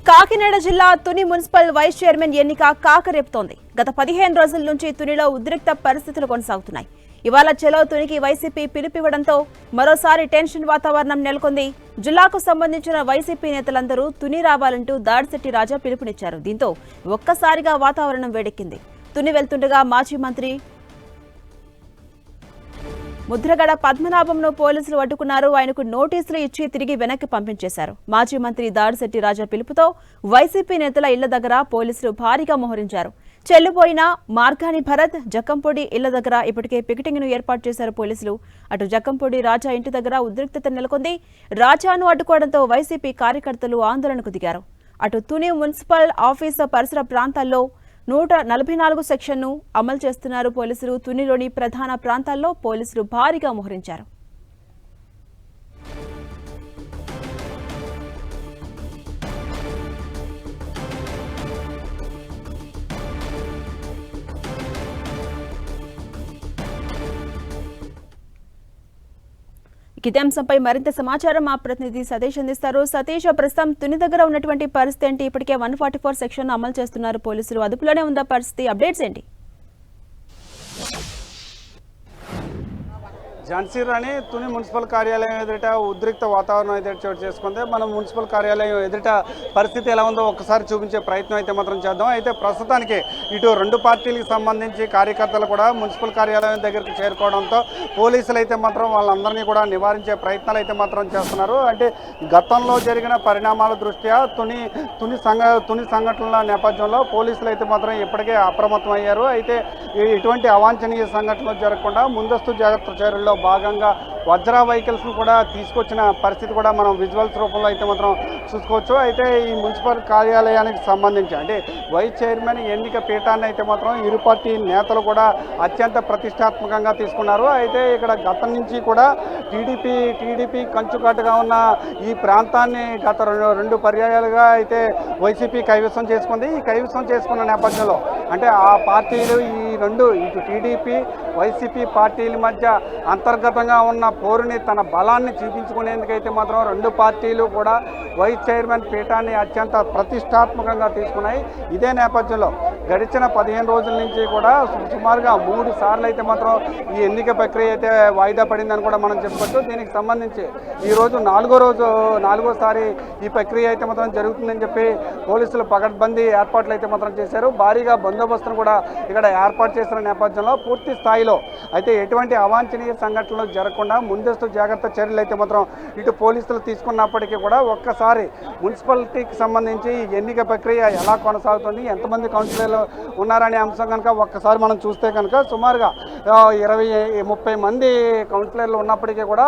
కాకినాడ జిల్లా Tuni municipal vice chairman ఎన్నిక కాకరేపుతోంది. గత 15 రోజుల నుంచి తునిలో ఉద్రిక్త పరిస్థితులు కొనసాగుతున్నాయి. ఇవాళ చెలో తునికి వైసీపీ పిలుపివ్వడంతో మరోసారి టెన్షన్ వాతావరణం నెలకొంది. జిల్లాకు సంబంధించిన వైసీపీ నేతలందరూ తుని రావాలంటూ దాడిశెట్టి రాజా పిలుపునిచ్చారు. దీంతో ఒక్కసారిగా వాతావరణం వేడెక్కింది. తుని వెళ్తుండగా మాజీ మంత్రి ముద్రగడ పద్మనాభంను పోలీసులు అడ్డుకున్నారు. ఆయనకు నోటీసులు ఇచ్చి తిరిగి వెనక్కి పంపించేశారు. మాజీ మంత్రి దాడిశెట్టి రాజా పిలుపుతో వైసీపీ నేతల ఇళ్ల దగ్గర పోలీసులు భారీగా మోహరించారు. చెల్లుపోయిన మార్గాని భరత్, జక్కంపొడి ఇళ్ల దగ్గర ఇప్పటికే పికెటింగ్ ను ఏర్పాటు చేశారు పోలీసులు. అటు జక్కంపొడి రాజా ఇంటి దగ్గర ఉద్రిక్తత నెలకొంది. రాజాను అడ్డుకోవడంతో వైసీపీ కార్యకర్తలు ఆందోళనకు దిగారు. అటు తుని మున్సిపల్ ఆఫీసు పరిసర ప్రాంతాల్లో 144 సెక్షన్ను అమలు చేస్తున్నారు పోలీసులు. తునిలోని ప్రధాన ప్రాంతాల్లో పోలీసులు భారీగా మోహరించారు. ఇదే అంశంపై మరింత సమాచారం మా ప్రతినిధి సతీష్ అందిస్తారు. సతీష్, ప్రస్తుతం తుని దగ్గర ఉన్నటువంటి పరిస్థితి ఏంటి? ఇప్పటికే 144 సెక్షన్ అమలు చేస్తున్నారు పోలీసులు. అదుపులోనే ఉందా పరిస్థితి? అప్డేట్స్ ఏంటి? ఝాన్సీ రాణి, తుని మున్సిపల్ కార్యాలయం ఎదుట ఉద్రిక్త వాతావరణం అయితే చోటు చేసుకుంది. మనం మున్సిపల్ కార్యాలయం ఎదుట పరిస్థితి ఎలా ఉందో ఒక్కసారి చూపించే ప్రయత్నం అయితే మాత్రం చేద్దాం. అయితే ప్రస్తుతానికి ఇటు రెండు పార్టీలకు సంబంధించి కార్యకర్తలు కూడా మున్సిపల్ కార్యాలయం దగ్గరికి చేరుకోవడంతో పోలీసులు అయితే మాత్రం వాళ్ళందరినీ కూడా నివారించే ప్రయత్నాలు అయితే మాత్రం చేస్తున్నారు. అంటే గతంలో జరిగిన పరిణామాల దృష్ట్యా తుని సంఘటనల నేపథ్యంలో పోలీసులు అయితే మాత్రం ఇప్పటికే అప్రమత్తం అయ్యారు. అయితే ఇటువంటి అవాంఛనీయ సంఘటనలు జరగకుండా ముందస్తు జాగ్రత్త చర్యల్లో భాగంగా వజ్రా వెహికల్స్ను కూడా తీసుకొచ్చిన పరిస్థితి కూడా మనం విజువల్స్ రూపంలో అయితే మాత్రం చూసుకోవచ్చు. అయితే ఈ మున్సిపల్ కార్యాలయానికి సంబంధించి అంటే వైస్ చైర్మన్ ఎన్నిక పీఠాన్ని అయితే మాత్రం ఇరు పార్టీ నేతలు కూడా అత్యంత ప్రతిష్టాత్మకంగా తీసుకున్నారు. అయితే ఇక్కడ గతం నుంచి కూడా టీడీపీ కంచుకట్టుగా ఉన్న ఈ ప్రాంతాన్ని గత రెండు పర్యాయాలుగా అయితే వైసీపీ కైవసం చేసుకుంది. ఈ కైవసం చేసుకున్న నేపథ్యంలో అంటే ఆ పార్టీలు ఈ రెండు ఇటు టీడీపీ వైసీపీ పార్టీల మధ్య అంతర్గతంగా ఉన్న పోరుని తన బలాన్ని చూపించుకునేందుకైతే మాత్రం రెండు పార్టీలు కూడా వైస్ చైర్మన్ పీఠాన్ని అత్యంత ప్రతిష్టాత్మకంగా తీసుకున్నాయి. ఇదే నేపథ్యంలో గడిచిన 15 రోజుల నుంచి కూడా సుమారుగా 3 సార్లు అయితే మాత్రం ఈ ఎన్నిక ప్రక్రియ అయితే వాయిదా పడిందని కూడా మనం చెప్పుకోవచ్చు. దీనికి సంబంధించి ఈరోజు నాలుగోసారి ఈ ప్రక్రియ అయితే మాత్రం జరుగుతుందని చెప్పి పోలీసులు పకడ్బందీ ఏర్పాట్లు అయితే మాత్రం చేశారు. భారీగా బందోబస్తును కూడా ఇక్కడ ఏర్పాటు చేసిన నేపథ్యంలో పూర్తి స్థాయిలో అయితే ఎటువంటి అవాంఛనీయ సంఘటనలు జరగకుండా ముందస్తు జాగ్రత్త చర్యలు అయితే మాత్రం ఇటు పోలీసులు తీసుకున్నప్పటికీ కూడా ఒక్కసారి మున్సిపాలిటీకి సంబంధించి ఎన్నిక ప్రక్రియ ఎలా కొనసాగుతుంది, ఎంతమంది కౌన్సిలర్లు ఉన్నారనే అంశం కనుక ఒక్కసారి మనం చూస్తే కనుక సుమారుగా 20-30 మంది కౌన్సిలర్లు ఉన్నప్పటికీ కూడా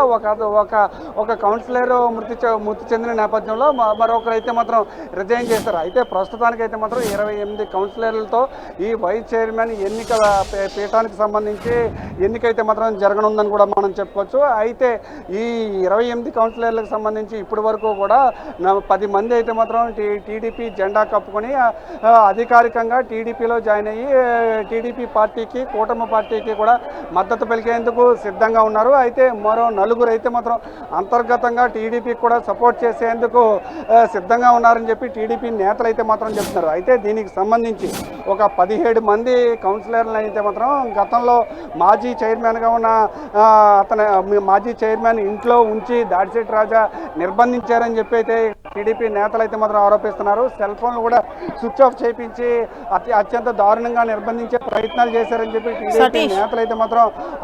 ఒక కౌన్సిలర్ మృతి చెందిన నేపథ్యంలో మరొకరు అయితే మాత్రం రిజైన్ చేశారు. అయితే ప్రస్తుతానికి అయితే మాత్రం 28 కౌన్సిలర్లతో ఈ వైస్ చైర్మన్ ఎన్నిక పీఠానికి సంబంధించి ఎన్నికైతే మాత్రం జరగనుందని కూడా మనం చెప్పుకోవచ్చు. అయితే ఈ 28 కౌన్సిలర్లకు సంబంధించి ఇప్పటి వరకు కూడా 10 మంది అయితే మాత్రం టీడీపీ జెండా కప్పుకొని అధికారికంగా టీడీపీలో జాయిన్ అయ్యి టీడీపీ పార్టీకి కూటమి పార్టీకి కూడా మద్దతు పలికేందుకు సిద్ధంగా ఉన్నారు. అయితే మరో 4 అయితే మాత్రం అంతర్గతంగా టీడీపీకి కూడా సపోర్ట్ చేసేందుకు సిద్ధంగా ఉన్నారని చెప్పి టీడీపీ నేతలు అయితే మాత్రం చెప్తున్నారు. అయితే దీనికి సంబంధించి ఒక 17 మంది కౌన్సిలర్లు అయితే మాత్రం గతంలో మాజీ చైర్మన్గా ఉన్న మాజీ చైర్మన్ ఇంట్లో ఉంచి దాడిశెట్టి రాజా నిర్బంధించారని చెప్పి అయితే టీడీపీ నేతలు అయితే మాత్రం ఆరోపిస్తున్నారు. సెల్ ఫోన్లు కూడా స్విచ్ ఆఫ్ చేయించి అత్యంత దారుణంగా నిర్బంధించే ప్రయత్నాలు చేశారని చెప్పి టీడీపీ నేతలు అయితే మాత్రం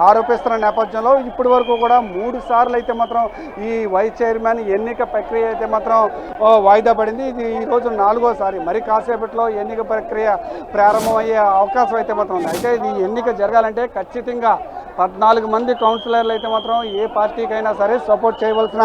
ఆరోపిస్తున్న నేపథ్యంలో ఇప్పటి వరకు కూడా 3 సార్లు అయితే మాత్రం ఈ వైస్ చైర్మన్ ఎన్నిక ప్రక్రియ అయితే మాత్రం వాయిదా పడింది. ఇది ఈరోజు 4వసారి. మరి కాసేపట్లో ఎన్నిక ప్రక్రియ ప్రారంభమయ్యే అవకాశం అయితే మాత్రం ఉంది. అయితే ఇది ఎన్నిక జరగాలంటే ఖచ్చితంగా 14 మంది కౌన్సిలర్లు అయితే మాత్రం ఏ పార్టీకైనా సరే సపోర్ట్ చేయవలసిన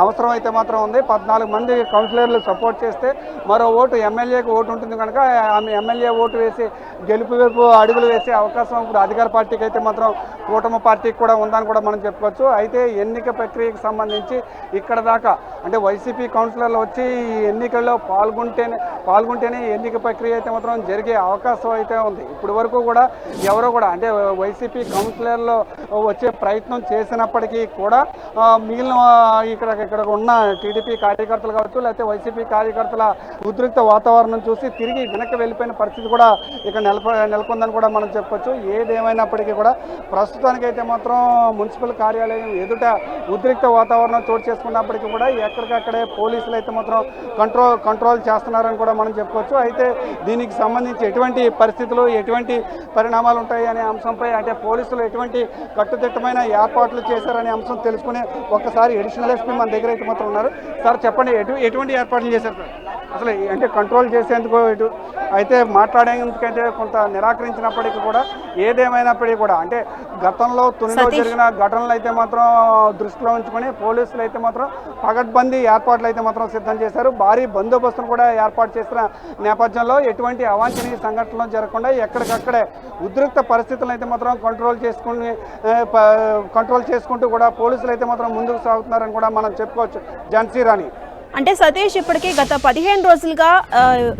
అవసరం అయితే మాత్రం ఉంది. 14 మంది కౌన్సిలర్లు సపోర్ట్ చేస్తే మరో ఓటు ఎమ్మెల్యేకి ఓటు ఉంటుంది కనుక ఆమె ఎమ్మెల్యే ఓటు వేసి గెలుపు వైపు అడుగులు వేసే అవకాశం ఇప్పుడు అధికార పార్టీకి అయితే మాత్రం కూటమి పార్టీకి కూడా ఉందని కూడా మనం చెప్పుకోవచ్చు. అయితే ఎన్నిక ప్రక్రియకు సంబంధించి ఇక్కడ దాకా అంటే వైసీపీ కౌన్సిలర్లు వచ్చి ఈ ఎన్నికల్లో పాల్గొంటేనే ఎన్నిక ప్రక్రియ అయితే మాత్రం జరిగే అవకాశం అయితే ఉంది. ఇప్పటి వరకు కూడా ఎవరో కూడా అంటే వైసీపీ కౌన్సిలర్లు వచ్చే ప్రయత్నం చేసినప్పటికీ కూడా మిగిలిన ఇక్కడ ఉన్న టీడీపీ కార్యకర్తలు కావచ్చు, లేకపోతే వైసీపీ కార్యకర్తల ఉద్రిక్త వాతావరణం చూసి తిరిగి వెనక్కి వెళ్ళిపోయిన పరిస్థితి కూడా ఇక్కడ నెలకొందని కూడా మనం చెప్పొచ్చు. ఏదేమైనప్పటికీ కూడా ప్రస్తుతానికైతే మాత్రం మున్సిపల్ కార్యాలయం ఎదుట ఉద్రిక్త వాతావరణం చోటు చేసుకున్నప్పటికీ కూడా ఎక్కడికక్కడే పోలీసులు అయితే మాత్రం కంట్రోల్ చేస్తున్నారని కూడా మనం చెప్పుకోవచ్చు. అయితే దీనికి సంబంధించి ఎటువంటి పరిస్థితులు, ఎటువంటి పరిణామాలు ఉంటాయి అనే అంశంపై అంటే పోలీసులు ఎటువంటి కట్టుదిట్టమైన ఏర్పాట్లు చేశారనే అంశం తెలుసుకునే ఒక్కసారి అడిషనల్ ఎస్పీ మన దగ్గర అయితే మాత్రం ఉన్నారు. సార్ చెప్పండి, ఎటువంటి ఏర్పాట్లు చేశారు సార్? అసలు అంటే కంట్రోల్ చేసేందుకు అయితే మాట్లాడేందుకంటే కొంత నిరాకరించినప్పటికీ కూడా ఏదేమైనప్పటికీ కూడా అంటే గతంలో తునిలో జరిగిన ఘటనలు అయితే మాత్రం దృష్టిలో ఉంచుకొని పోలీసులు అయితే మాత్రం పగడ్బందీ ఏర్పాట్లు అయితే మాత్రం సిద్ధం చేశారు. భారీ బందోబస్తును కూడా ఏర్పాటు చేసిన నేపథ్యంలో ఎటువంటి అవాంఛనీయ సంఘటనలు జరగకుండా ఎక్కడికక్కడే ఉద్రిక్త పరిస్థితులను అయితే మాత్రం కంట్రోల్ చేసుకుంటూ కూడా పోలీసులు అయితే మాత్రం ముందుకు సాగుతున్నారని కూడా మనం చెప్పుకోవచ్చు. ఝాన్సీ రాణి. అంటే సతీష్, ఇప్పటికీ గత 15 రోజులుగా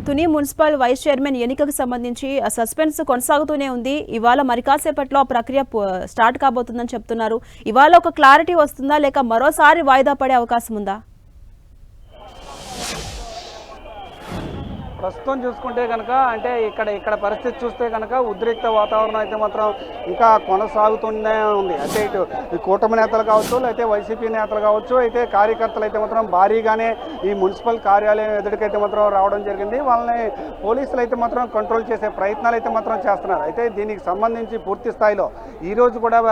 తుని మున్సిపల్ వైస్ చైర్మన్ ఎన్నికకు సంబంధించి సస్పెన్స్ కొనసాగుతూనే ఉంది. ఇవాళ మరి కాసేపట్లో ఆ ప్రక్రియ స్టార్ట్ కాబోతుందని చెప్తున్నారు. ఇవాళ ఒక క్లారిటీ వస్తుందా, లేక మరోసారి వాయిదా పడే అవకాశం ఉందా? ప్రస్తుతం చూసుకుంటే కనుక అంటే ఇక్కడ పరిస్థితి చూస్తే కనుక ఉద్రిక్త వాతావరణం అయితే మాత్రం ఇంకా కొనసాగుతూనే ఉంది. అంటే ఇటు కూటమి నేతలు కావచ్చు, లేకపోతే వైసీపీ నేతలు కావచ్చు, అయితే కార్యకర్తలు అయితే మాత్రం భారీగానే ఈ మున్సిపల్ కార్యాలయం ఎదుటికైతే మాత్రం రావడం జరిగింది. వాళ్ళని పోలీసులు అయితే మాత్రం కంట్రోల్ చేసే ప్రయత్నాలు అయితే మాత్రం చేస్తున్నారు. అయితే దీనికి సంబంధించి పూర్తి స్థాయిలో ఈరోజు కూడా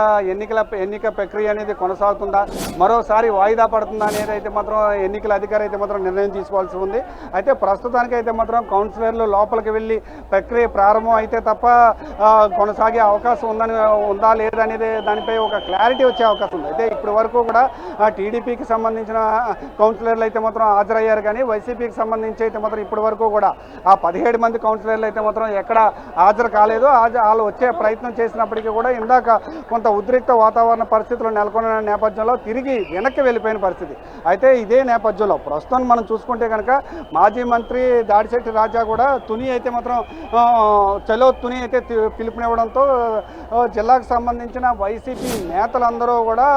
ఎన్నిక ప్రక్రియ అనేది కొనసాగుతుందా, మరోసారి వాయిదా పడుతుందా అనేది అయితే మాత్రం ఎన్నికల అధికారి అయితే మాత్రం నిర్ణయం తీసుకోవాల్సి ఉంది. అయితే ప్రస్తుతానికి అయితే మాత్రం కౌన్సిలర్లు లోపలికి వెళ్ళి ప్రక్రియ ప్రారంభం అయితే తప్ప కొనసాగే అవకాశం ఉందా లేదా అనేది దానిపై ఒక క్లారిటీ వచ్చే అవకాశం ఉంది. అయితే ఇప్పటి వరకు కూడా టీడీపీకి సంబంధించిన కౌన్సిలర్లు అయితే మాత్రం హాజరయ్యారు, కానీ వైసీపీకి సంబంధించి అయితే మాత్రం ఇప్పటి వరకు కూడా ఆ 17 మంది కౌన్సిలర్లు అయితే మాత్రం ఎక్కడ హాజరు కాలేదు. వాళ్ళు వచ్చే ప్రయత్నం చేసినప్పటికీ కూడా ఇందాక కొంత ఉద్రిక్త వాతావరణ పరిస్థితులు నెలకొన్న నేపథ్యంలో తిరిగి వెనక్కి వెళ్ళిపోయిన పరిస్థితి. అయితే ఇదే నేపథ్యంలో ప్రస్తుతం మనం చూసుకుంటే కనుక మాజీ మంత్రి దాడిశెట్టి రాజా కూడా తుని అయితే మాత్రం చలో తుని అయితే పిలుపునివ్వడంతో జిల్లాకు సంబంధించిన వైసీపీ నేతలందరూ కూడా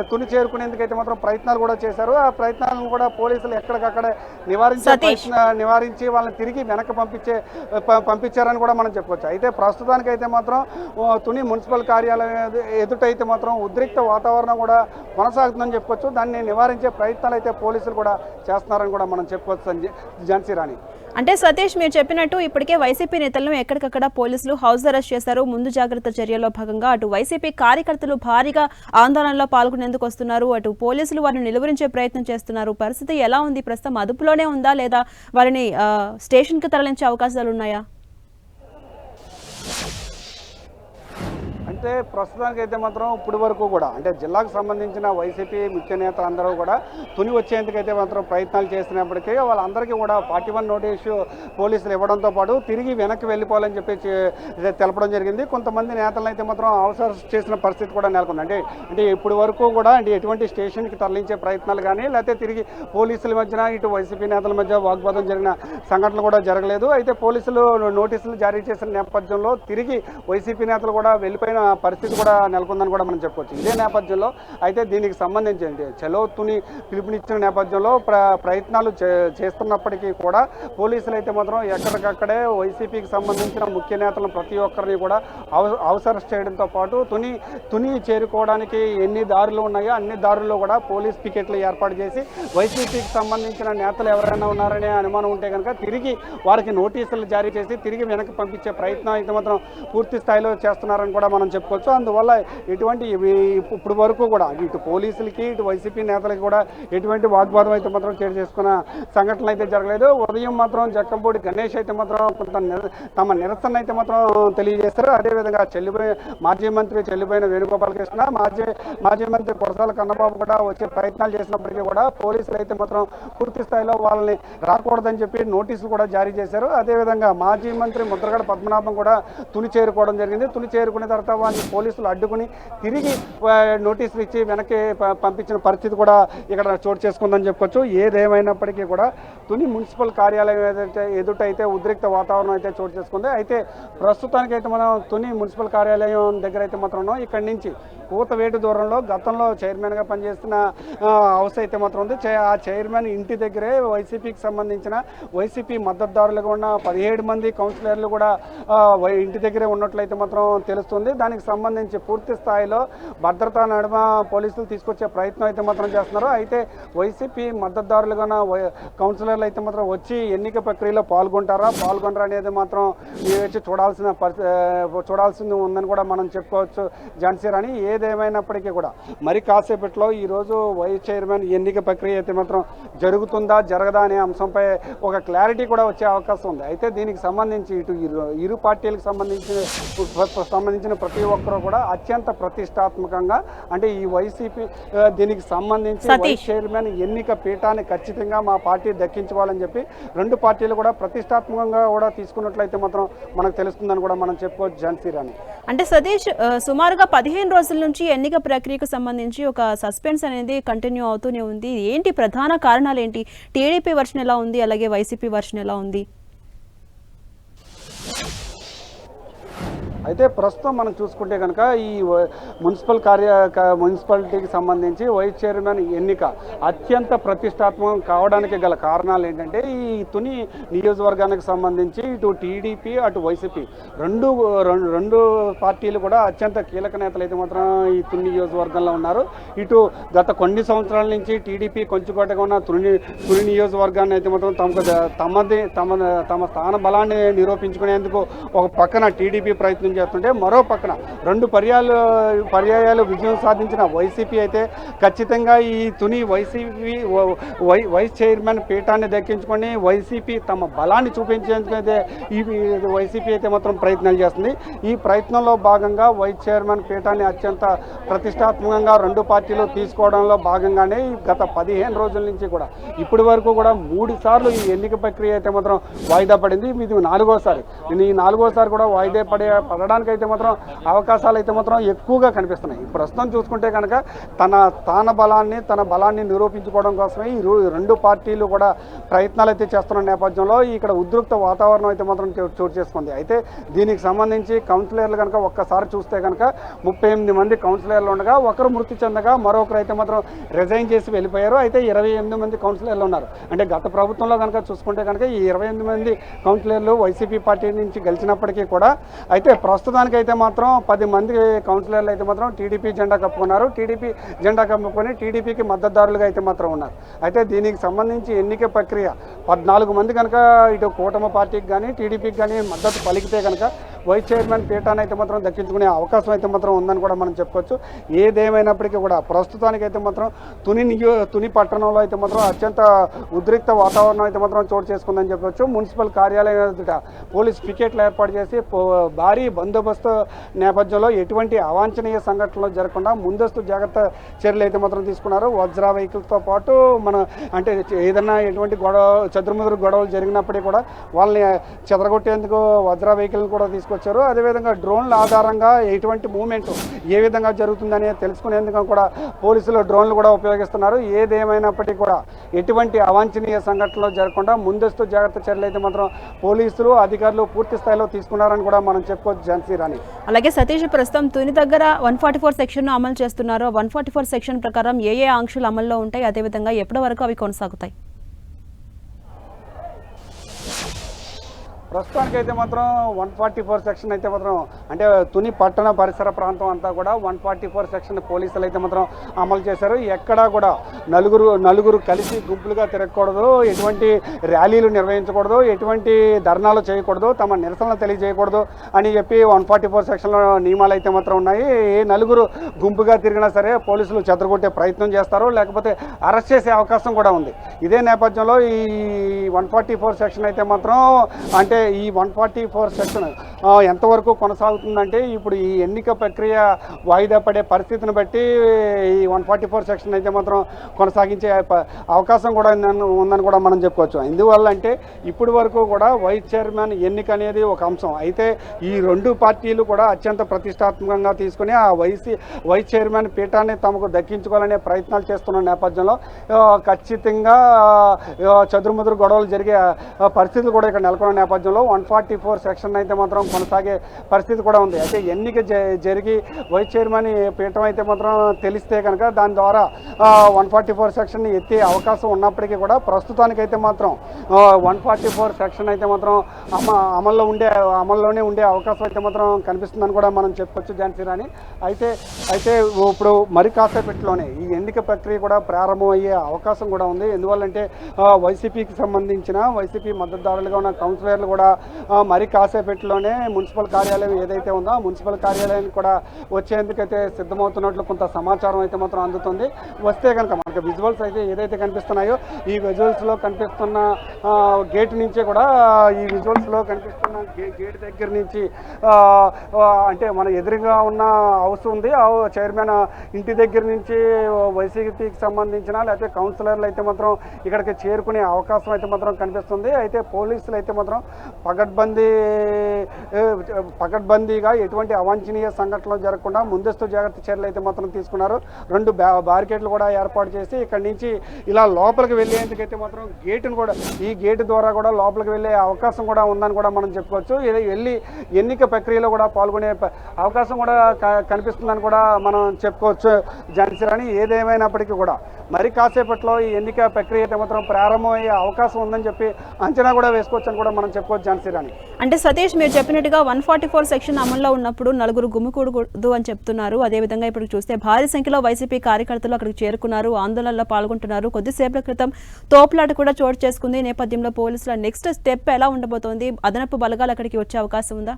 తుని చేరుకునేందుకు అయితే మాత్రం ప్రయత్నాలు కూడా చేశారు. ఆ ప్రయత్నాలను కూడా పోలీసులు ఎక్కడికక్కడే నివారించి వాళ్ళని తిరిగి వెనక్కి పంపించారని కూడా మనం చెప్పుకోవచ్చు. అయితే ప్రస్తుతానికి అయితే మాత్రం తుని మున్సిపల్ కార్యాలయం ఎదుటైతే మాత్రం ఉద్రిక్త వాతావరణం కూడా కొనసాగుతుందని చెప్పుకోవచ్చు. దాన్ని నివారించే ప్రయత్నాలు అయితే పోలీసులు కూడా చేస్తున్నారని కూడా మనం చెప్పుకోవచ్చు. ఝాన్సీ రాణి. అంటే సతీష్, మీరు చెప్పినట్టు ఇప్పటికే వైసీపీ నేతలను ఎక్కడికక్కడ పోలీసులు హౌస్ అరెస్ట్ చేశారు. ముందు జాగ్రత్త చర్యల్లో భాగంగా అటు వైసీపీ కార్యకర్తలు భారీగా ఆందోళనలో పాల్గొనేందుకు వస్తున్నారు, అటు పోలీసులు వారిని నిలువరించే ప్రయత్నం చేస్తున్నారు. పరిస్థితి ఎలా ఉంది? ప్రస్తుతం అదుపులోనే ఉందా, లేదా వారిని స్టేషన్కి తరలించే అవకాశాలు ఉన్నాయా? అంటే ప్రస్తుతానికి అయితే మాత్రం ఇప్పటి వరకు కూడా అంటే జిల్లాకు సంబంధించిన వైసీపీ ముఖ్య నేతలందరూ కూడా తుని వచ్చేందుకైతే మాత్రం ప్రయత్నాలు చేసినప్పటికీ వాళ్ళందరికీ కూడా 41 నోటీసు పోలీసులు ఇవ్వడంతో పాటు తిరిగి వెనక్కి వెళ్ళిపోవాలని చెప్పి తెలపడం జరిగింది. కొంతమంది నేతలను అయితే మాత్రం అవసరం చేసిన పరిస్థితి కూడా నెలకొంది. అంటే ఇప్పటి వరకు కూడా అంటే ఎటువంటి స్టేషన్కి తరలించే ప్రయత్నాలు కానీ లేకపోతే తిరిగి పోలీసుల మధ్యన ఇటు వైసీపీ నేతల మధ్య వాగ్వాదం జరిగిన సంఘటనలు కూడా జరగలేదు. అయితే పోలీసులు నోటీసులు జారీ చేసిన నేపథ్యంలో తిరిగి వైసీపీ నేతలు కూడా వెళ్ళిపోయిన పరిస్థితి కూడా నెలకొందని కూడా మనం చెప్పుకోవచ్చు. ఇదే నేపథ్యంలో అయితే దీనికి సంబంధించి చలో తుని పిలుపునిచ్చిన నేపథ్యంలో ప్రయత్నాలు చేస్తున్నప్పటికీ కూడా పోలీసులు అయితే మాత్రం ఎక్కడికక్కడే వైసీపీకి సంబంధించిన ముఖ్య నేతలను ప్రతి ఒక్కరిని కూడా అవసరం చేయడంతో పాటు తుని చేరుకోవడానికి ఎన్ని దారులు ఉన్నాయో అన్ని దారుల్లో కూడా పోలీస్ పికెట్లు ఏర్పాటు చేసి వైసీపీకి సంబంధించిన నేతలు ఎవరైనా ఉన్నారనే అనుమానం ఉంటే కనుక తిరిగి వారికి నోటీసులు జారీ చేసి తిరిగి వెనక్కి పంపించే ప్రయత్నం అయితే మాత్రం పూర్తి స్థాయిలో చేస్తున్నారని కూడా మనం చెప్పుకోవచ్చు. అందువల్ల ఎటువంటి ఇప్పుడు వరకు కూడా ఇటు పోలీసులకి ఇటు వైసీపీ నేతలకి కూడా ఎటువంటి వాగ్వాదం అయితే మాత్రం చర్య చేసుకున్న సంఘటనలు అయితే జరగలేదు. ఉదయం మాత్రం జక్కంపూడి గణేష్ అయితే మాత్రం కొంత తమ నిరసన అయితే మాత్రం తెలియజేస్తారు. అదేవిధంగా మాజీ మంత్రి చెల్లిపోయిన వేణుగోపాలకృష్ణ, మాజీ మంత్రి కొరసాల కన్నబాబు కూడా వచ్చే ప్రయత్నాలు చేసినప్పటికీ కూడా పోలీసులు అయితే మాత్రం పూర్తి స్థాయిలో వాళ్ళని రాకూడదని చెప్పి నోటీసులు కూడా జారీ చేశారు. అదేవిధంగా మాజీ మంత్రి ముద్రగడ పద్మనాభం కూడా తుని చేరుకోవడం జరిగింది. తుని చేరుకున్న తర్వాత వారిని పోలీసులు అడ్డుకుని తిరిగి నోటీసులు ఇచ్చి వెనక్కి పంపించిన పరిస్థితి కూడా ఇక్కడ చోటు చేసుకుందని చెప్పుకోవచ్చు. ఏదేమైనప్పటికీ కూడా తుని మున్సిపల్ కార్యాలయం ఎదుటైతే ఉద్రిక్త వాతావరణం అయితే చోటు చేసుకుంది. అయితే ప్రస్తుతానికైతే మనం తుని మున్సిపల్ కార్యాలయం దగ్గర అయితే మాత్రం ఉన్నాం. ఇక్కడి నుంచి కూతవేటు దూరంలో గతంలో చైర్మన్గా పనిచేస్తున్న హౌస్ అయితే మాత్రం ఉంది. ఆ చైర్మన్ ఇంటి దగ్గరే వైసీపీకి సంబంధించిన వైసీపీ మద్దతుదారులుగా ఉన్న 17 మంది కౌన్సిలర్లు కూడా ఇంటి దగ్గరే ఉన్నట్లయితే మాత్రం తెలుస్తుంది. దానికి సంబంధించి పూర్తి స్థాయిలో భద్రతా నడుమ పోలీసులు తీసుకొచ్చే ప్రయత్నం అయితే మాత్రం చేస్తున్నారు. అయితే వైసీపీ మద్దతుదారులుగా ఉన్న కౌన్సిలర్లు అయితే మాత్రం వచ్చి ఎన్నిక ప్రక్రియలో పాల్గొనరా అనేది మాత్రం వేచి చూడాల్సింది ఉందని కూడా మనం చెప్పుకోవచ్చు ఝాన్సీ రాణి. ఏదేమైనప్పటికీ కూడా మరి కాసేపట్లో ఈరోజు వైస్ చైర్మన్ ఎన్నిక ప్రక్రియ అయితే మాత్రం జరుగుతుందా జరగదా అనే అంశంపై ఒక క్లారిటీ కూడా వచ్చే అవకాశం ఉంది. అయితే దీనికి సంబంధించి ఇటు ఇరు పార్టీలకు సంబంధించిన ప్రతి ఒక్కరూ కూడా అత్యంత ప్రతిష్టాత్మకంగా అంటే ఈ వైసీపీ దీనికి సంబంధించి వైస్ చైర్మన్ ఎన్నిక పీఠాన్ని ఖచ్చితంగా మా పార్టీ దక్కించుకోవాలని చెప్పి రెండు పార్టీలు కూడా ప్రతిష్టాత్మకంగా కూడా తీసుకున్నట్లయితే మాత్రం మనకు తెలుస్తుందని కూడా మనం చెప్పుకోవచ్చు ఝాన్సీ రాణి. అంటే సతీష్, సుమారుగా 15 రోజుల నుంచి ఎన్నిక ప్రక్రియకు సంబంధించి ఒక సస్పెన్స్ అనేది కంటిన్యూ అవుతూనే ఉంది. ఏంటి ప్రధాన కారణాలు ఏంటి? టీడీపీ వర్షన్ ఎలా ఉంది, అలాగే వైసీపీ వర్షన్ ఎలా ఉంది? అయితే ప్రస్తుతం మనం చూసుకుంటే కనుక ఈ మున్సిపాలిటీకి సంబంధించి వైస్ చైర్మన్ ఎన్నిక అత్యంత ప్రతిష్టాత్మకం కావడానికి గల కారణాలు ఏంటంటే ఈ తుని నియోజకవర్గానికి సంబంధించి ఇటు టీడీపీ అటు వైసీపీ రెండు పార్టీలు కూడా అత్యంత కీలక నేతలు అయితే మాత్రం ఈ తుని నియోజకవర్గంలో ఉన్నారు. ఇటు గత కొన్ని సంవత్సరాల నుంచి టీడీపీ కొంచెకోటగా ఉన్న తుని నియోజకవర్గాన్ని అయితే మాత్రం తమ స్థాన బలాన్ని నిరూపించుకునేందుకు ఒక పక్కన టీడీపీ ప్రయత్నం చేస్తుంటే మరో పక్కన రెండు పర్యాయాలు విజయం సాధించిన వైసీపీ అయితే ఖచ్చితంగా ఈ తుని వైస్ చైర్మన్ పీఠాన్ని దక్కించుకొని వైసీపీ తమ బలాన్ని చూపించేందుకు అయితే ఈ వైసీపీ అయితే మాత్రం ప్రయత్నాలు చేస్తుంది. ఈ ప్రయత్నంలో భాగంగా వైస్ చైర్మన్ పీఠాన్ని అత్యంత ప్రతిష్టాత్మకంగా రెండు పార్టీలు తీసుకోవడంలో భాగంగానే గత 15 రోజుల నుంచి కూడా ఇప్పటి వరకు కూడా 3 సార్లు ఈ ఎన్నిక ప్రక్రియ అయితే మాత్రం వాయిదా పడింది. ఇది 4వసారి. ఈ 4వసారి కూడా వాయిదా పడడానికి అయితే మాత్రం అవకాశాలు అయితే మాత్రం ఎక్కువగా కనిపిస్తున్నాయి. ప్రస్తుతం చూసుకుంటే కనుక తన బలాన్ని నిరూపించుకోవడం కోసమే ఈ రెండు పార్టీలు కూడా ప్రయత్నాలు అయితే చేస్తున్న నేపథ్యంలో ఇక్కడ ఉద్రిక్త వాతావరణం అయితే మాత్రం చోటు చేసుకుంది. అయితే దీనికి సంబంధించి కౌన్సిలర్లు కనుక ఒక్కసారి చూస్తే కనుక 38 మంది కౌన్సిలర్లు ఉండగా ఒకరు మృతి చెందగా మరొకరు అయితే మాత్రం రిజైన్ చేసి వెళ్ళిపోయారు. అయితే 28 మంది కౌన్సిలర్లు ఉన్నారు. అంటే గత ప్రభుత్వంలో కనుక చూసుకుంటే కనుక ఈ 28 మంది కౌన్సిలర్లు వైసీపీ పార్టీ నుంచి గెలిచినప్పటికీ కూడా అయితే ప్రస్తుతానికైతే మాత్రం 10 మంది కౌన్సిలర్లు అయితే మాత్రం టీడీపీ జెండా కప్పుకున్నారు. టీడీపీ జెండా కప్పుకొని టీడీపీకి మద్దతుదారులుగా అయితే మాత్రం ఉన్నారు. అయితే దీనికి సంబంధించి ఎన్నిక ప్రక్రియ 14 మంది కనుక ఇటు కూటమి పార్టీకి కానీ టీడీపీకి కానీ మద్దతు పలికితే కనుక వైస్ చైర్మన్ పీఠాన్ని అయితే మాత్రం దక్కించుకునే అవకాశం అయితే మాత్రం ఉందని కూడా మనం చెప్పుకోవచ్చు. ఏదేమైనప్పటికీ కూడా ప్రస్తుతానికైతే మాత్రం తుని పట్టణంలో అయితే మాత్రం అత్యంత ఉద్రిక్త వాతావరణం అయితే మాత్రం చోటు చేసుకుందని చెప్పవచ్చు. మున్సిపల్ కార్యాలయం ఎదుట పోలీస్ పికెట్లు ఏర్పాటు చేసి భారీ బందోబస్తు నేపథ్యంలో ఎటువంటి అవాంఛనీయ సంఘటనలు జరగకుండా ముందస్తు జాగ్రత్త చర్యలు అయితే మాత్రం తీసుకున్నారు. వజ్రా వెహికల్స్తో పాటు అంటే ఏదన్నా ఎటువంటి చదురుముదురు గొడవలు జరిగినప్పటికీ కూడా వాళ్ళని చెదరగొట్టేందుకు వజ్రా వెహికల్ని కూడా తీసుకొచ్చారు. అదేవిధంగా డ్రోన్ల ఆధారంగా ఎటువంటి మూవ్మెంట్ ఏ విధంగా జరుగుతుందని తెలుసుకునేందుకు కూడా పోలీసులు డ్రోన్లు కూడా ఉపయోగిస్తున్నారు. ఏదేమైనప్పటికీ కూడా ఎటువంటి అవాంఛనీయ సంఘటనలు జరగకుండా ముందస్తు జాగ్రత్త చర్యలు అయితే మాత్రం పోలీసులు అధికారులు పూర్తి స్థాయిలో తీసుకున్నారని కూడా మనం చెప్పుకోవచ్చు ఝాన్సీ రాణి. అలాగే సతీష్, ప్రస్తుతం తుని దగ్గర 144 సెక్షన్ అమలు చేస్తున్నారు. 144 సెక్షన్ ప్రకారం ఏ ఆంక్షలు అమల్లో ఉంటాయి, అదేవిధంగా ఎప్పటి వరకు అవి కొనసాగుతాయి? ప్రస్తుతానికైతే మాత్రం 144 సెక్షన్ అయితే మాత్రం అంటే తుని పట్టణ పరిసర ప్రాంతం అంతా కూడా 144 సెక్షన్ పోలీసులు అయితే మాత్రం అమలు చేశారు. ఎక్కడా కూడా నలుగురు కలిసి గుంపులుగా తిరగకూడదు, ఎటువంటి ర్యాలీలు నిర్వహించకూడదు, ఎటువంటి ధర్నాలు చేయకూడదు, తమ నిరసనలు తెలియజేయకూడదు అని చెప్పి 144 సెక్షన్లో నియమాలు అయితే మాత్రం ఉన్నాయి. ఏ నలుగురు గుంపుగా తిరిగినా సరే పోలీసులు చెదరగొట్టే ప్రయత్నం చేస్తారు, లేకపోతే అరెస్ట్ చేసే అవకాశం కూడా ఉంది. ఇదే నేపథ్యంలో ఈ 144 సెక్షన్ అయితే మాత్రం అంటే అయితే ఈ 144 సెక్షన్ ఎంతవరకు కొనసాగుతుందంటే ఇప్పుడు ఈ ఎన్నిక ప్రక్రియ వాయిదా పడే పరిస్థితిని బట్టి ఈ 144 సెక్షన్ అయితే మాత్రం కొనసాగించే అవకాశం కూడా ఉందని కూడా మనం చెప్పుకోవచ్చు. ఎందువల్ల అంటే ఇప్పటి వరకు కూడా వైస్ చైర్మన్ ఎన్నిక అనేది ఒక అంశం అయితే ఈ రెండు పార్టీలు కూడా అత్యంత ప్రతిష్టాత్మకంగా తీసుకుని ఆ వైస్ చైర్మన్ పీఠాన్ని తమకు దక్కించుకోవాలనే ప్రయత్నాలు చేస్తున్న నేపథ్యంలో ఖచ్చితంగా చదురుముదురు గొడవలు జరిగే పరిస్థితులు కూడా ఇక్కడ నెలకొన్న నేపథ్యంలో 144 సెక్షన్ అయితే మాత్రం కొనసాగే పరిస్థితి కూడా ఉంది. అయితే ఎన్నిక జరిగి వైస్ చైర్మన్ పీఠం అయితే మాత్రం తెలిస్తే కనుక దాని ద్వారా 144 సెక్షన్ ఎత్తే అవకాశం ఉన్నప్పటికీ కూడా ప్రస్తుతానికైతే మాత్రం 144 సెక్షన్ అయితే మాత్రం అమల్లోనే ఉండే అవకాశం అయితే మాత్రం కనిపిస్తుందని కూడా మనం చెప్పుకోవచ్చు ఝాన్సీ రాణి. అయితే ఇప్పుడు మరి కాసేపట్లోనే ఈ ఎన్నిక ప్రక్రియ కూడా ప్రారంభమయ్యే అవకాశం కూడా ఉంది. ఎందువల్లంటే వైసీపీకి సంబంధించిన వైసీపీ మద్దతుదారులుగా ఉన్న కౌన్సిలర్లు కూడా మరి కాసేపట్లోనే మున్సిపల్ కార్యాలయం ఏదైతే ఉందో ఆ మున్సిపల్ కార్యాలయానికి కూడా వచ్చేందుకైతే సిద్ధమవుతున్నట్లు కొంత సమాచారం అయితే మాత్రం అందుతుంది. వస్తే కనుక మనకి విజువల్స్ అయితే ఏదైతే కనిపిస్తున్నాయో ఈ విజువల్స్లో కనిపిస్తున్న గేట్ నుంచే కూడా ఈ విజువల్స్లో కనిపిస్తున్న గేట్ దగ్గర నుంచి అంటే మన ఎదురుగా ఉన్న హౌస్ ఉంది ఆ చైర్మన్ ఇంటి దగ్గర నుంచి వైసీపీకి సంబంధించిన లేకపోతే కౌన్సిలర్లు అయితే మాత్రం ఇక్కడికి చేరుకునే అవకాశం అయితే మాత్రం కనిపిస్తుంది. అయితే పోలీసులు అయితే మాత్రం పకడ్బందీగా ఎటువంటి అవాంఛనీయ సంఘటనలు జరగకుండా ముందస్తు జాగ్రత్త చర్యలు అయితే మాత్రం తీసుకున్నారు. 2 బారికేడ్లు కూడా ఏర్పాటు చేసి ఇక్కడి నుంచి ఇలా లోపలికి వెళ్ళేందుకైతే మాత్రం ఈ గేటు ద్వారా కూడా లోపలికి వెళ్ళే అవకాశం కూడా ఉందని కూడా మనం చెప్పుకోవచ్చు. వెళ్ళి ఎన్నిక ప్రక్రియలో కూడా పాల్గొనే అవకాశం కూడా కనిపిస్తుందని కూడా మనం చెప్పుకోవచ్చు ఝాన్సీ రాణి. ఏదేమైనప్పటికీ కూడా మరి కాసేపట్లో ఈ ఎన్నిక ప్రక్రియ అయితే మాత్రం ప్రారంభమయ్యే అవకాశం ఉందని చెప్పి అంచనా కూడా వేసుకోవచ్చు అని కూడా మనం చెప్పుకోవచ్చు ఝాన్సీ రాణి. అంటే సతీష్ మీరు చెప్పినట్టుగా 144 సెక్షన్ అమల్లో ఉన్నప్పుడు 4 గుమికూడదు అని చెప్తున్నారు. అదేవిధంగా ఇప్పుడు చూస్తే భారీ సంఖ్యలో వైసీపీ కార్యకర్తలు అక్కడికి చేరుకున్నారు, ఆందోళనలో పాల్గొంటున్నారు. కొద్దిసేపటి క్రితం తోపులాట కూడా చోటు చేసుకుంది. ఈ నేపథ్యంలో పోలీసుల నెక్స్ట్ స్టెప్ ఎలా ఉండబోతోంది? అదనపు బలగాలు అక్కడికి వచ్చే అవకాశం ఉందా?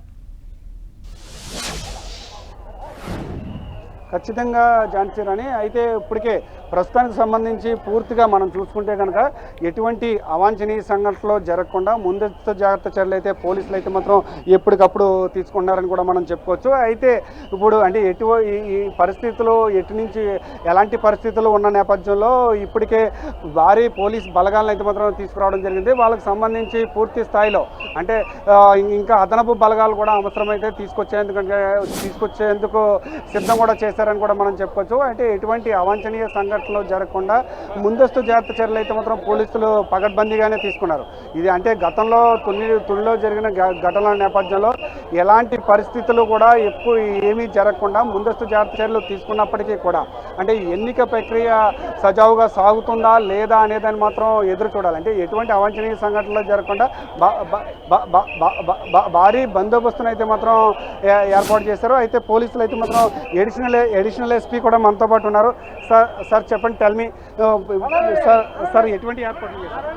ఖచ్చితంగా ఝాన్సీ రాణి. అయితే ఇప్పటికే ప్రస్తుతానికి సంబంధించి పూర్తిగా మనం చూసుకుంటే కనుక ఎటువంటి అవాంఛనీయ సంఘటనలు జరగకుండా ముందస్తు జాగ్రత్త చర్యలు అయితే పోలీసులు అయితే మాత్రం ఎప్పటికప్పుడు తీసుకున్నారని కూడా మనం చెప్పుకోవచ్చు. అయితే ఇప్పుడు అంటే ఈ పరిస్థితులు నుంచి ఎలాంటి పరిస్థితులు ఉన్న నేపథ్యంలో ఇప్పటికే భారీ పోలీస్ బలగాలను అయితే మాత్రం తీసుకురావడం జరిగింది. వాళ్ళకి సంబంధించి పూర్తి స్థాయిలో అంటే ఇంకా అదనపు బలగాలు కూడా అవసరమైతే తీసుకొచ్చేందుకు సిద్ధం కూడా చేశారని కూడా మనం చెప్పుకోవచ్చు. అంటే ఎటువంటి అవాంఛనీయ సంఘటనలు జరగకుండా ముందస్తు జాగ్రత్త చర్యలు అయితే మాత్రం పోలీసులు పకడ్బందీగానే తీసుకున్నారు. ఇది అంటే గతంలో తునిలో జరిగిన ఘటనల నేపథ్యంలో ఎలాంటి పరిస్థితులు కూడా ఏమీ జరగకుండా ముందస్తు జాగ్రత్త చర్యలు తీసుకున్నప్పటికీ కూడా అంటే ఎన్నిక ప్రక్రియ సజావుగా సాగుతుందా లేదా అనేదాన్ని మాత్రం ఎదురు చూడాలి. అంటే ఎటువంటి అవాంఛనీయ సంఘటనలు జరగకుండా భారీ బందోబస్తును అయితే మాత్రం ఏర్పాటు చేశారు. అయితే పోలీసులు అయితే మాత్రం ఎడిషనల్ ఎస్పీ కూడా మనతో పాటు ఉన్నారు. సార్ చెప్పండి, టెల్ మీ సార్ ఎటువంటి ఏర్పాట్లు చేశారు?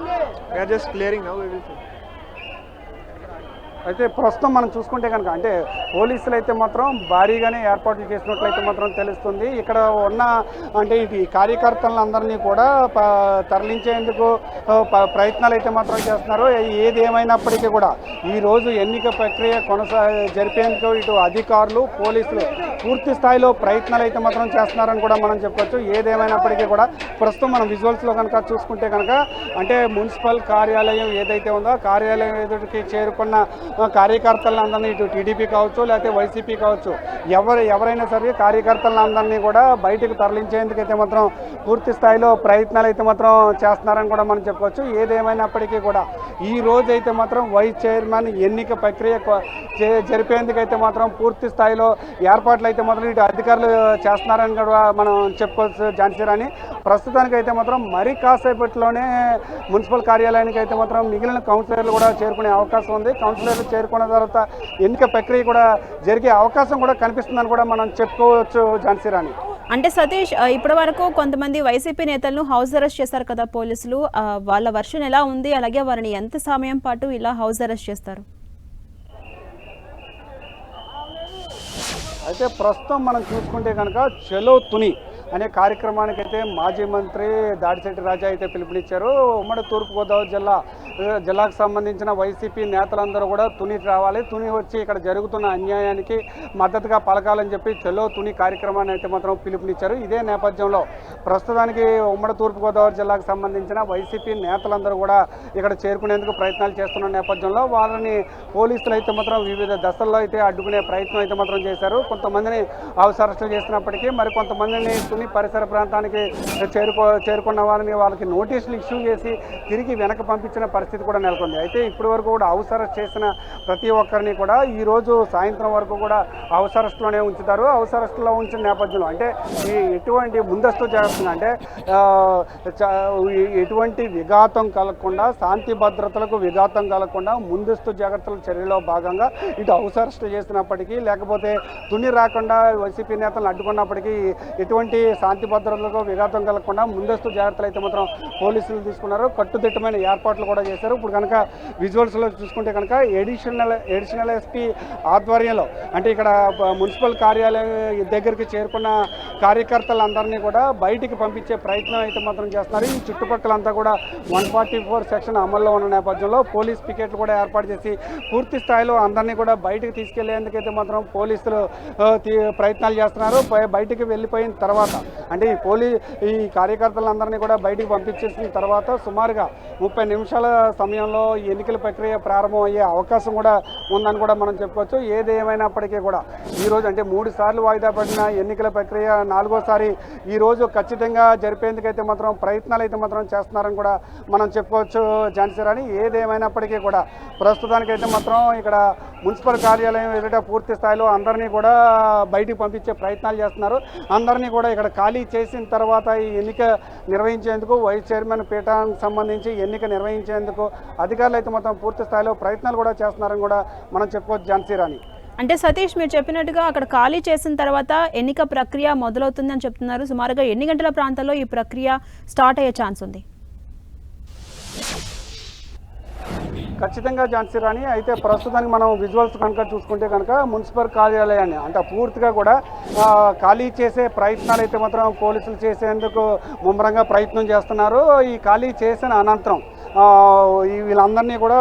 అయితే ప్రస్తుతం మనం చూసుకుంటే కనుక అంటే పోలీసులు అయితే మాత్రం భారీగానే ఏర్పాట్లు చేసినట్లయితే మాత్రం తెలుస్తుంది. ఇక్కడ ఉన్న అంటే ఈ కార్యకర్తలందరినీ కూడా తరలించేందుకు ప్రయత్నాలు అయితే మాత్రం చేస్తున్నారు. ఏది ఏమైనప్పటికీ కూడా ఈరోజు ఎన్నిక ప్రక్రియ జరిపేందుకు ఇటు అధికారులు పోలీసులు పూర్తి స్థాయిలో ప్రయత్నాలు అయితే మాత్రం చేస్తున్నారని కూడా మనం చెప్పుకోవచ్చు. ఏదేమైనప్పటికీ కూడా ప్రస్తుతం మనం విజువల్స్లో కనుక చూసుకుంటే కనుక అంటే మున్సిపల్ కార్యాలయం ఏదైతే ఉందో కార్యాలయం ఎదుటికి చేరుకున్న కార్యకర్తలందరినీ ఇటు టీడీపీ కావచ్చు లేకపోతే వైసీపీ కావచ్చు ఎవరైనా సరే కార్యకర్తలందరినీ కూడా బయటకు తరలించేందుకైతే మాత్రం పూర్తి స్థాయిలో ప్రయత్నాలు అయితే మాత్రం చేస్తున్నారని కూడా మనం చెప్పుకోవచ్చు. ఏదేమైనప్పటికీ కూడా ఈ రోజు అయితే మాత్రం వైస్ చైర్మన్ ఎన్నిక ప్రక్రియ జరిపేందుకైతే మాత్రం పూర్తి స్థాయిలో ఏర్పాట్లు అయితే మాత్రం ఇటు అధికారులు చేస్తున్నారని కూడా మనం చెప్పుకోవచ్చు ఝాన్సీ రాణి. ప్రస్తుతానికి అయితే మాత్రం మరి కాసేపట్లోనే మున్సిపల్ కార్యాలయానికి అయితే మాత్రం మిగిలిన కౌన్సిలర్లు కూడా చేరుకునే అవకాశం ఉంది. కౌన్సిలర్లు చేరుకున్న తర్వాత ఎన్నిక ప్రక్రియ కూడా జరిగే అవకాశం కూడా కనిపిస్తుందని కూడా మనం చెప్పుకోవచ్చు ఝాన్సీ రాణి. అంటే సతీష్, ఇప్పటి వరకు కొంతమంది వైసీపీ నేతలను హౌస్ అరెస్ట్ చేశారు కదా పోలీసులు, వాళ్ళ వర్షన్ ఎలా ఉంది, అలాగే వారిని ఎంత సమయం పాటు ఇలా హౌస్ అరెస్ట్ చేస్తారు? అయితే ప్రస్తుతం మనం చూసుకుంటే కనుక చలో తుని అనే కార్యక్రమానికి అయితే మాజీ మంత్రి దాడిశెట్టి రాజా అయితే పిలుపునిచ్చారు. ఉమ్మడి తూర్పుగోదావరి జిల్లా జిల్లాకు సంబంధించిన వైసీపీ నేతలందరూ కూడా తుని రావాలి, తుని వచ్చి ఇక్కడ జరుగుతున్న అన్యాయానికి మద్దతుగా పలకాలని చెప్పి చెలో తుని కార్యక్రమాన్ని అయితే మాత్రం పిలుపునిచ్చారు. ఇదే నేపథ్యంలో ప్రస్తుతానికి ఉమ్మడి తూర్పుగోదావరి జిల్లాకు సంబంధించిన వైసీపీ నేతలందరూ కూడా ఇక్కడ చేరుకునేందుకు ప్రయత్నాలు చేస్తున్న నేపథ్యంలో వాళ్ళని పోలీసులు అయితే మాత్రం వివిధ దశల్లో అయితే అడ్డుకునే ప్రయత్నం అయితే మాత్రం చేశారు. కొంతమందిని హౌస్ అరెస్టులు చేసినప్పటికీ మరి కొంతమందిని తుని పరిసర ప్రాంతానికి చేరుకున్న వాళ్ళకి నోటీసులు ఇష్యూ చేసి తిరిగి వెనక పంపించిన పరిస్థితి కూడా నెలకొంది. అయితే ఇప్పటి వరకు కూడా హౌస్ అరెస్ట్ చేసిన ప్రతి ఒక్కరిని కూడా ఈరోజు సాయంత్రం వరకు కూడా హౌస్ అరెస్ట్లోనే ఉంచుతారు. హౌస్ అరెస్ట్లో ఉంచిన నేపథ్యంలో అంటే ఈ ఎటువంటి ముందస్తు జాగ్రత్తలు అంటే ఎటువంటి విఘాతం కలగకుండా, శాంతి భద్రతలకు విఘాతం కలగకుండా ముందస్తు జాగ్రత్తల చర్యలో భాగంగా ఇటు హౌస్ అరెస్ట్ చేసినప్పటికీ లేకపోతే తుని రాకుండా వైసీపీ నేతలను అడ్డుకున్నప్పటికీ ఎటువంటి శాంతి భద్రతలకు విఘాతం కలగకుండా ముందస్తు జాగ్రత్తలు అయితే మాత్రం పోలీసులు తీసుకున్నారు. కట్టుదిట్టమైన ఏర్పాట్లు కూడా చేశారు. ఇప్పుడు కనుక విజువల్స్లో చూసుకుంటే కనుక ఎడిషనల్ ఎస్పీ ఆధ్వర్యంలో అంటే ఇక్కడ మున్సిపల్ కార్యాలయం దగ్గరికి చేరుకున్న కార్యకర్తలందరినీ కూడా బయటికి పంపించే ప్రయత్నం అయితే మాత్రం చేస్తున్నారు. ఈ చుట్టుపక్కలంతా కూడా 144 సెక్షన్ అమల్లో ఉన్న నేపథ్యంలో పోలీస్ పికెట్లు కూడా ఏర్పాటు చేసి పూర్తి స్థాయిలో అందరినీ కూడా బయటికి తీసుకెళ్లేందుకైతే మాత్రం పోలీసులు ప్రయత్నాలు చేస్తున్నారు. బయటికి వెళ్ళిపోయిన తర్వాత అంటే ఈ కార్యకర్తలందరినీ కూడా బయటికి పంపించేసిన తర్వాత సుమారుగా 30 నిమిషాల సమయంలో ఎన్నికల ప్రక్రియ ప్రారంభం అయ్యే అవకాశం కూడా ఉందని కూడా మనం చెప్పుకోవచ్చు. ఏదేమైనప్పటికీ కూడా ఈరోజు అంటే 3 సార్లు వాయిదా పడిన ఎన్నికల ప్రక్రియ 4వసారి ఈరోజు ఖచ్చితంగా జరిపేందుకైతే మాత్రం ప్రయత్నాలు అయితే మాత్రం చేస్తున్నారని కూడా మనం చెప్పుకోవచ్చు ఝాన్సీ రాణి. ఏదేమైనప్పటికీ కూడా ప్రస్తుతానికైతే మాత్రం ఇక్కడ మున్సిపల్ కార్యాలయం ఎదుట పూర్తి స్థాయిలో అందరినీ కూడా బయటికి పంపించే ప్రయత్నాలు చేస్తున్నారు. అందరినీ కూడా ఇక్కడ ఖాళీ చేసిన తర్వాత ఈ ఎన్నిక నిర్వహించేందుకు వైస్ చైర్మన్ పీఠానికి సంబంధించి ఎన్నిక నిర్వహించేందుకు అధికారులు అయితే మొత్తం పూర్తి స్థాయిలో ప్రయత్నాలు కూడా చేస్తున్నారని కూడా మనం చెప్పుకోవచ్చు ఝాన్సీ రాణి. అంటే సతీష్, మీరు చెప్పినట్టుగా అక్కడ ఖాళీ చేసిన తర్వాత ఎన్నిక ప్రక్రియ మొదలవుతుందని చెప్తున్నారు. సుమారుగా ఎన్ని గంటల ప్రాంతంలో ఈ ప్రక్రియ స్టార్ట్ అయ్యే ఛాన్స్ ఉంది? ఖచ్చితంగా ఝాన్సీ రాణి. అయితే ప్రస్తుతానికి మనం విజువల్స్ కనుక చూసుకుంటే కనుక మున్సిపల్ కార్యాలయాన్ని అంటే పూర్తిగా కూడా ఖాళీ చేసే ప్రయత్నాలు అయితే మాత్రం పోలీసులు చేసేందుకు ముమ్మరంగా ప్రయత్నం చేస్తున్నారు. ఈ ఖాళీ చేసిన అనంతరం వీళ్ళందరినీ కూడా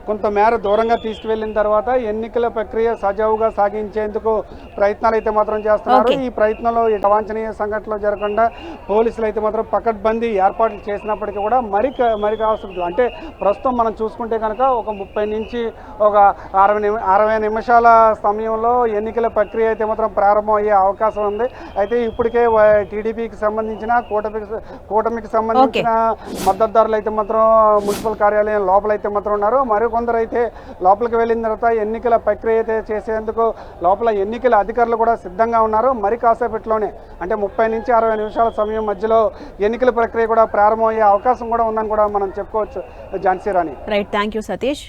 కొంత మేర దూరంగా తీసుకువెళ్ళిన తర్వాత ఎన్నికల ప్రక్రియ సజావుగా సాగించేందుకు ప్రయత్నాలు అయితే మాత్రం చేస్తున్నారు. ఈ ప్రయత్నంలో అవాంఛనీయ సంఘటనలు జరగకుండా పోలీసులు అయితే మాత్రం పకడ్బందీ ఏర్పాట్లు చేసినప్పటికీ కూడా మరి కావాల్సి అంటే ప్రస్తుతం మనం చూసుకుంటే కనుక ఒక 30 నుంచి ఒక 60 నిమిషాల సమయంలో ఎన్నికల ప్రక్రియ అయితే మాత్రం ప్రారంభం అయ్యే అవకాశం ఉంది. అయితే ఇప్పటికే టీడీపీకి సంబంధించిన కూటమికి సంబంధించిన మద్దతుదారులు అయితే మాత్రం మున్సిపల్ కార్యాలయం లోపలైతే మాత్రం ఉన్నారు. మరికొందరు అయితే లోపలికి వెళ్ళిన తర్వాత ఎన్నికల ప్రక్రియ అయితే చేసేందుకు లోపల ఎన్నికల అధికారులు కూడా సిద్ధంగా ఉన్నారు. మరి కాసేపట్లోనే అంటే 30 నుంచి 60 నిమిషాల సమయం మధ్యలో ఎన్నికల ప్రక్రియ కూడా ప్రారంభమయ్యే అవకాశం కూడా ఉందని కూడా మనం చెప్పుకోవచ్చు Jhansi Rani. Right, thank you Satish.